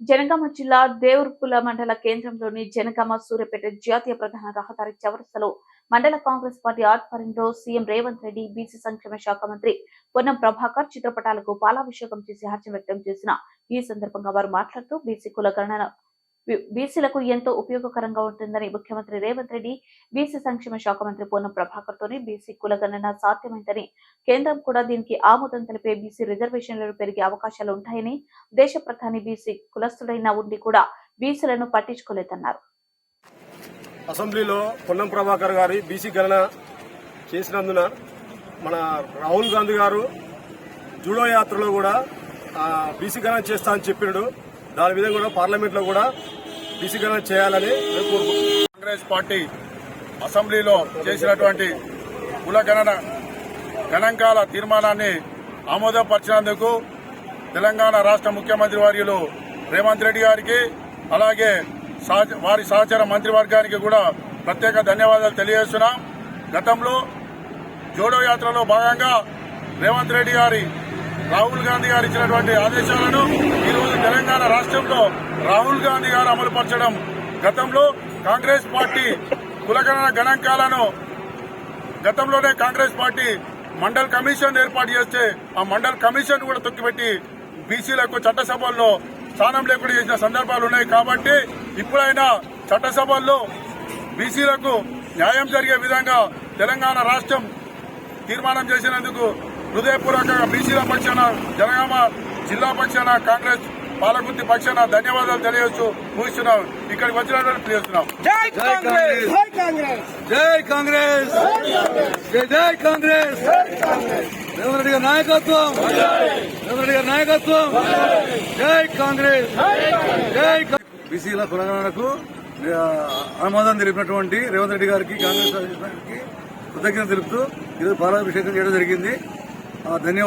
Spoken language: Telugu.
జనగామ జిల్లా దేవరపుల మండల కేంద్రంలోని జనగామ సూర్యాపేట జాతీయ ప్రధాన రహదారి చౌరస్తాలో మండల కాంగ్రెస్ పార్టీ ఆధ్వర్యంలో సీఎం రేవంత్ రెడ్డి, బీసీ సంక్షేమ శాఖ మంత్రి పొన్నం ప్రభాకర్ చిత్రపటాలకు పాలాభిషేకం చేసి హర్షం వ్యక్తం చేసిన ఈ సందర్భంగా వారు మాట్లాడుతూ బీసీ కుల గణన బీసీలకు ఎంతో ఉపయోగకరంగా ఉంటుందని ముఖ్యమంత్రి రేవంత్ రెడ్డి, బీసీ సంక్షేమ శాఖ మంత్రి పొన్నం ప్రభాకర్ తోనే బీసీ కుల గణన సాధ్యమైందని, కేంద్రం కూడా దీనికి ఆమోదం తెలిపే బీసీ రిజర్వేషన్లు పెరిగే అవకాశాలు ఉంటాయని, దేశ ప్రధాని బీసీ కులస్తుడైన ఉండి కూడా బీసీలను పట్టించుకోలేదన్నారు. అసెంబ్లీలో పొన్నం ప్రభాకర్ గారి బీసీ గణన చేసినందున మన రాహుల్ గాంధీ గారు జూడో యాత్రలో కూడా బీసీ గణన చేస్తా అని చెప్పాడు. దాని విధంగా కూడా పార్లమెంట్ లో కూడా బీసీ గణన చేయాలని కాంగ్రెస్ పార్టీ అసెంబ్లీలో చేసినటువంటి కుల గణాంకాల తీర్మానాన్ని ఆమోదపరిచినందుకు తెలంగాణ రాష్ట్ర ముఖ్యమంత్రి వర్యులు రేవంత్ రెడ్డి గారికి, అలాగే వారి సహచర మంత్రివర్గానికి కూడా ప్రత్యేక ధన్యవాదాలు తెలియజేస్తున్నాం. గతంలో జోడో యాత్రలో భాగంగా రేవంత్ రెడ్డి గారి, రాహుల్ గాంధీ గారు ఇచ్చినటువంటి ఆదేశాలను ఈరోజు తెలంగాణ రాష్ట్రంలో రాహుల్ గాంధీ గారు అమలుపరచడం, గతంలో కాంగ్రెస్ పార్టీ కులగణన గణాంకాలను గతంలోనే కాంగ్రెస్ పార్టీ మండల్ కమిషన్ ఏర్పాటు చేస్తే ఆ మండల్ కమిషన్ కూడా తొక్కిపెట్టి బీసీలకు చట్టసభల్లో స్థానం లేకుండా చేసిన సందర్భాలు ఉన్నాయి. కాబట్టి ఇప్పుడైనా చట్టసభల్లో బీసీలకు న్యాయం జరిగే విధంగా తెలంగాణ రాష్ట్రం తీర్మానం చేసినందుకు హృదయపూర్వకంగా బీసీల పక్షాన, జనగామ జిల్లా పక్షాన, కాంగ్రెస్ పాలకుర్తి పక్షాన ధన్యవాదాలు తెలియజేస్తూ ముగిస్తున్నాం. ఇక్కడికి వచ్చినటువంటి తెలియజేస్తున్నాం. జై కాంగ్రెస్, జై కాంగ్రెస్, జై కాంగ్రెస్. రేవంత్ రెడ్డి గారి నాయకత్వం, రేవంత్ రెడ్డి గారి నాయకత్వం. జై కాంగ్రెస్, జై బీసీల కులగణనకు ఆమోదం తెలిపినటువంటి రేవంత్ రెడ్డి గారికి, కాంగ్రెస్ కృతజ్ఞత తెలుపుతూ ఈరోజు పాలాభిషేకం చేయడం జరిగింది. ధన్యవాదాలు.